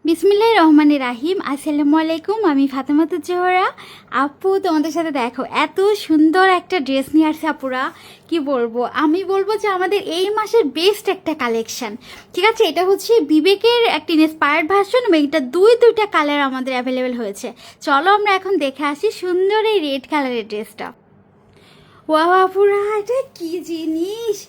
বিসমিল্লাহির রহমানির রাহিম। আসসালামু আলাইকুম, আমি ফাতেমাতুজ জোহরা। আপু তোমাদের সাথে দেখো এত সুন্দর একটা ড্রেস নিয়ে আসছে আপুরা, কি বলবো, আমি বলবো যে আমাদের এই মাসের বেস্ট একটা কালেকশন। ঠিক আছে, এটা হচ্ছে বিবেকের একটা ইন্সপায়ার্ড ভার্সন এবং এটা দুইটা কালার আমাদের অ্যাভেলেবেল হয়েছে। চলো আমরা এখন দেখে আসি সুন্দর এই রেড কালারের ড্রেসটা। ওয়াও আপুরা, এটা কি জিনিস!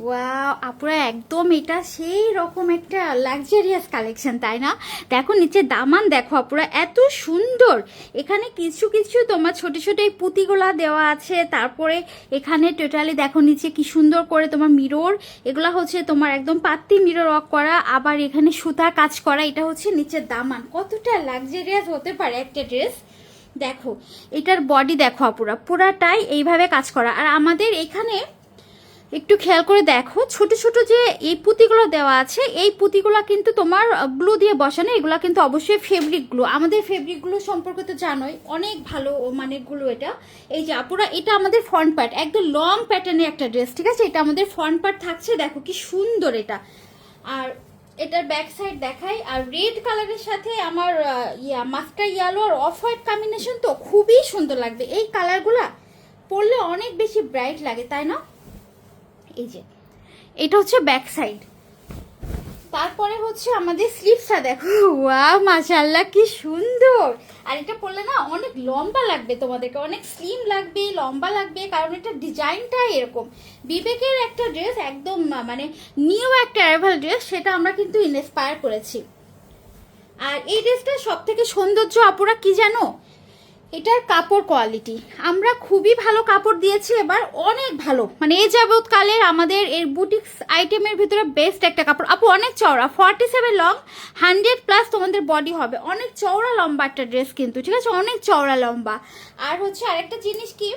ওয়াও আপুরা, একদম এটা সেই রকম একটা লাক্সারিয়াস কালেকশন, তাই না? দেখো নিচে দামান, দেখো আপুরা এত সুন্দর। এখানে কিছু কিছু তোমার ছোট ছোট এই পুঁতিগুলা দেওয়া আছে, তারপরে এখানে টোটালি দেখো নিচে কি সুন্দর করে তোমার মিরর, এগুলা হচ্ছে তোমার একদম পাত্তি মিরর ওয়ার্ক করা, আবার এখানে সুতার কাজ করা। এটা হচ্ছে নিচের দামান, কতটা লাক্সারিয়াস হতে পারে একটা ড্রেস। দেখো এটার বডি দেখো আপুরা, পুরাটাই এইভাবে কাজ করা। আর আমাদের এখানে একটু খেয়াল করে দেখো, ছোট ছোট যে এই পুঁতিগুলো দেওয়া আছে, এই পুঁতিগুলো কিন্তু তোমার গ্লু দিয়ে বসানো, এগুলো কিন্তু অবশ্যই ফেব্রিক গ্লু। আমাদের ফেব্রিকগুলো সম্পর্কে তো জানোই, অনেক ভালো মানের গ্লু এটা। এই যে আপুরা, এটা আমাদের ফ্রন্ট পার্ট, একদম লং প্যাটার্নের একটা ড্রেস। ঠিক আছে, এটা আমাদের ফ্রন্ট পার্ট থাকছে, দেখো কি সুন্দর এটা। আর এটার ব্যাক সাইড দেখাই। আর রেড কালারের সাথে আমার মাস্টার ইয়েলো আর অফ হোয়াইট কম্বিনেশন, তো খুবই সুন্দর লাগবে। এই কালারগুলা পরলে অনেক বেশি ব্রাইট লাগে, তাই না? এই যে এটা হচ্ছে ব্যাক সাইড। তারপরে হচ্ছে আমাদের স্লিভসটা দেখো, ওয়াও মাশাআল্লাহ কি সুন্দর। আর এটা পরলে না অনেক লম্বা লাগবে, তোমাদেরকে অনেক স্লিম লাগবে, লম্বা লাগবে, কারণ এটা ডিজাইনটাই এরকম। বিবেকের একটা ড্রেস, একদম মানে নিউ একটা অ্যারাইভাল ড্রেস, সেটা আমরা কিন্তু ইন্সপায়ার করেছি। আর এই ড্রেসটার সব থেকে সৌন্দর্য আপুরা কি জানো? এটার কাপড় কোয়ালিটি আমরা খুবই ভালো কাপড় দিয়েছি এবার, অনেক ভালো, মানে এই যাবৎকালের আমাদের এর বুটিক্স আইটেমের ভিতরে বেস্ট একটা কাপড়। আপু অনেক চওড়া, 47 লং, 100+ তোমাদের বডি হবে, অনেক চওড়া লম্বা একটা ড্রেস কিন্তু, ঠিক আছে, অনেক চওড়া লম্বা। আর হচ্ছে আরেকটা জিনিস কি,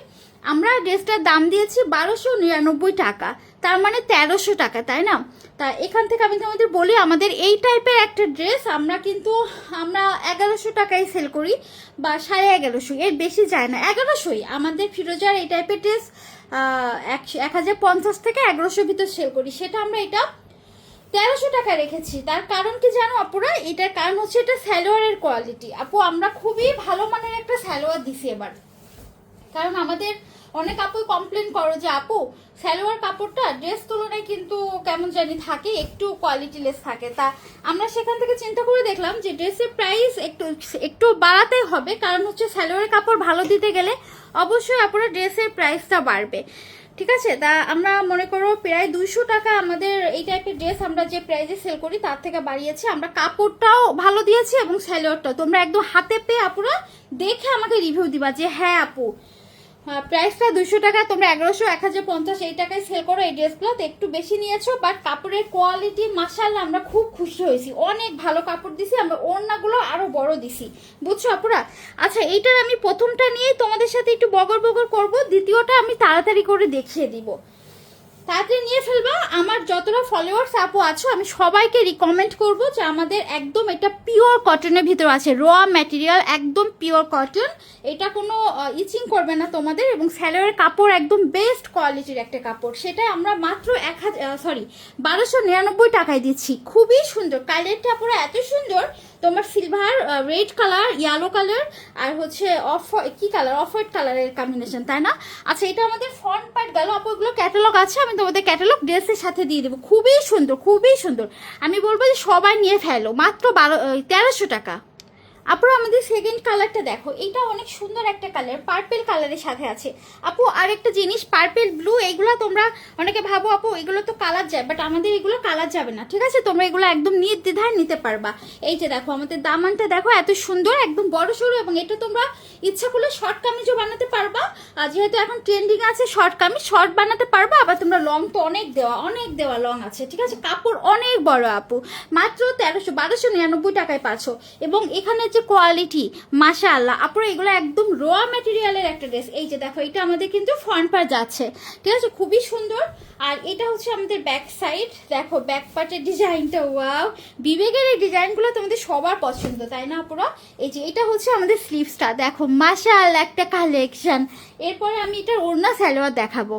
আমরা ড্রেসটার দাম দিয়েছি 1299 টাকা, তার মানে 1300 টাকা, তাই না? তা এখান থেকে আমি তোমাদের বলি, আমাদের এই টাইপের একটা ড্রেস আমরা 1100 টাকায় সেল করি, বা 1150, এর বেশি যায় না, 1100ই আমাদের ফিরোজার এই টাইপের ড্রেস 1050 থেকে 1100 ভিতর সেল করি, সেটা আমরা এটা 1300 টাকা রেখেছি। তার কারণ কি জানো আপুরা? এটার কারণ হচ্ছে এটা সালোয়ারের কোয়ালিটি। আপু আমরা খুবই ভালো মানের একটা সালোয়ার দিছি এবার, কারণ আমাদের অনেক আপুই কমপ্লেন করো যে আপু সালোয়ার কাপড়টা ড্রেস তুলনায় কিন্তু কেমন জানি থাকে, একটু কোয়ালিটিলেস থাকে। তা আমরা সেখান থেকে চিন্তা করে দেখলাম যে ড্রেসের প্রাইস একটু একটু বাড়াতে হবে, কারণ হচ্ছে সালোয়ারের কাপড় ভালো দিতে গেলে অবশ্যই আপনারা ড্রেসের প্রাইসটা বাড়বে। ঠিক আছে, তা আমরা মনে করো প্রায় 200 টাকা আমাদের এই টাইপের ড্রেস আমরা যে প্রাইসে সেল করি তার থেকে বাড়িয়েছি। আমরা কাপড়টাও ভালো দিয়েছি এবং সালোয়ারটাও। তোমরা একদম হাতে পেয়ে আপুরা দেখে আমাকে রিভিউ দিবা যে হ্যাঁ আপু প্রাইসটা 200 টাকা, তোমরা 1100 1050 এই টাকায় সেল করো এই ড্রেসগুলো, তো একটু বেশি নিয়েছো, বাট কাপড়ের কোয়ালিটি মাশাআল্লাহ আমরা খুব খুশি হয়েছি, অনেক ভালো কাপড় দিছি আমরা, ওড়নাগুলো আরো বড় দিছি, বুঝছো আপুরা? আচ্ছা, এইটার আমি প্রথমটা নিয়েই তোমাদের সাথে একটু বগর বগর করবো, দ্বিতীয়টা আমি তাড়াতাড়ি করে দেখিয়ে দিব, তাড়াতাড়ি নিয়ে ফেলবা। আমার যতটা ফলোয়ার্স আপু আছো আমি সবাইকে রিকমেন্ড করবো যে আমাদের একদম এটা পিওর কটনের ভিতর আছে, র ম্যাটেরিয়াল, একদম পিওর কটন, এটা কোনো ইচিং করবে না তোমাদের, এবং স্যালোয়ারের কাপড় একদম বেস্ট কোয়ালিটির একটা কাপড়, সেটা আমরা মাত্র 1299 টাকায় দিচ্ছি। খুবই সুন্দর কালারটা পুরো, এত সুন্দর, তোমার silver, red colour, yellow colour, আর হচ্ছে অফ হোয়াইট কালারের কম্বিনেশন, তাই না? আচ্ছা, এটা আমাদের ফ্রন্ট পার্ট গেল আপু, এগুলো ক্যাটালগ আছে, আমি তোমাদের ক্যাটালগ ড্রেসের সাথে দিয়ে দেবো, খুবই সুন্দর খুবই সুন্দর। আমি বলবো যে সবাই নিয়ে ফেলো, মাত্র 1300 টাকা। আপুরা আমাদের সেকেন্ড কালারটা দেখো, এটা অনেক সুন্দর একটা কালার, পার্পেল কালারের সাথে আছে। আপু আরেকটা জিনিস, পার্পেল ব্লু, এগুলো তোমরা অনেকে ভাবো আপু এগুলো তো কালার যায়, বাট আমাদের এগুলো কালার যাবে না, ঠিক আছে, তোমরা এগুলো একদম নির্দ্বিধায় নিতে পারবা। এই যে দেখো আমাদের দামানটা দেখো এত সুন্দর, একদম বড় সড়ো, এবং এটা তোমরা ইচ্ছা করলে শর্ট কামিজও বানাতে পারবা, আর যেহেতু এখন ট্রেন্ডিং আছে শর্ট কামিজ, শর্ট বানাতে পারবা, আবার তোমরা লং তো অনেক দেওয়া লং আছে, ঠিক আছে, কাপড় অনেক বড় আপু, মাত্র 1299 টাকায় পাচ্ছ। এবং এখানে যে কোয়ালিটি মাশাআল্লাহ আপুরা, এগুলো একদম র ম্যাটেরিয়ালের একটা ড্রেস। এই যে দেখো এটা আমাদের কিন্তু ফ্রন্ট পার্ট যাচ্ছে, ঠিক আছে, খুবই সুন্দর। আর এটা হচ্ছে আমাদের ব্যাক সাইড, দেখো ব্যাক পার্টের ডিজাইনটা, ওয়াও, বিবেকের এই ডিজাইনগুলো তোমাদের সবার পছন্দ, তাই না আপুরা? এই যে এটা হচ্ছে আমাদের স্লিভসটা, দেখো মাশাআল্লাহ একটা কালেকশন। এরপরে আমি এটার ওড়না সালোয়ার দেখাবো।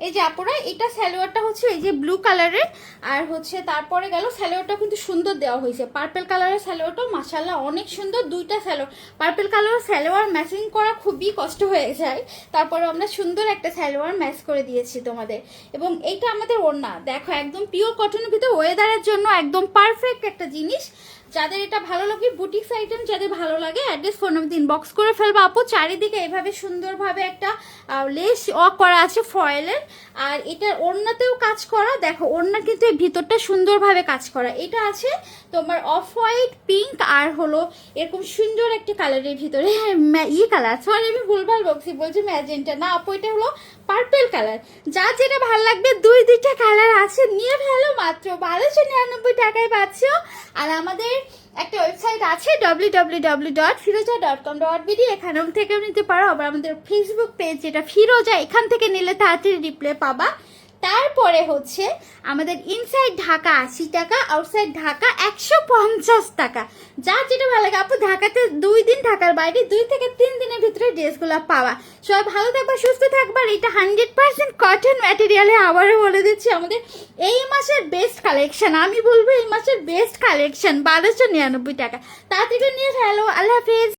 এই যে আপুরা, এটা সালোয়ারটা হচ্ছে এই যে ব্লু কালারের, আর হচ্ছে তারপরে গেল সালোয়ারটা কিন্তু সুন্দর দেওয়া হয়েছে, পার্পল কালারের সালোয়ারটাও মাশাআল্লাহ অনেক সুন্দর। দুইটা সালোয়ার, পার্পল কালারের সালোয়ার ম্যাচিং করা খুবই কষ্ট হয়ে যায়, তারপরে আমরা সুন্দর একটা সালোয়ার ম্যাচ করে দিয়েছি তোমাদের। এবং এইটা আমাদের ওড়না, দেখো একদম পিওর কটনের ভিতর, ওয়েদারের জন্য একদম পারফেক্ট একটা জিনিস। যাদের এটা ভালো লাগে, বুটিক্স আইটেম যাদের ভালো লাগে, অ্যাড্রেস ফোন নাম্বার ইনবক্স করে ফেলবো আপু। চারিদিকে এভাবে সুন্দরভাবে একটা লেস ওয়ার্ক করা আছে ফয়েলের, আর এটার ওড়নাতেও কাজ করা, দেখো ওড়না কিন্তু এই ভিতরটা সুন্দরভাবে কাজ করা। এটা আছে তোমার অফ হোয়াইট, পিঙ্ক, আর হলো এরকম সুন্দর একটা কালারের ভিতরে কালার, সরি আমি ভুলভাল বলছি ম্যাজেন্টা না আপু, এটা হলো পার্পল কালার। যার যেটা ভালো লাগবে, দুইটা কালার আছে, নিয়ে ফেলো, মাত্র 1299 টাকায় পাচ্ছ। আর আমাদের একটা ওয়েবসাইট আছে www.firoja.com.bd, এখানেও থেকেও নিতে পারো। আবার আমাদের ফেসবুক পেজ যেটা ফিরোজা, এখান থেকে নিলে তাড়াতাড়ি রিপ্লাই পাবা। তারপরে হচ্ছে আমাদের ইনসাইড ঢাকা 80 টাকা, আউটসাইড ঢাকা 150 টাকা। যার যেটা ভালো লাগে আপু, ঢাকাতে 2 দিন, ঢাকার বাইরে 2 থেকে 3 দিনের ভিতরে ড্রেসগুলো পাওয়া। সবাই ভালো থাকবা, সুস্থ থাকবা। এটা 100% কটন ম্যাটেরিয়ালে, আবারও বলে দিচ্ছি আমাদের এই মাসের বেস্ট কালেকশন, আমি বলবো এই মাসের বেস্ট কালেকশন, 1299 টাকা। তাড়াতাড়ি নিয়ে ফেলো। আল্লাহ হাফিজ।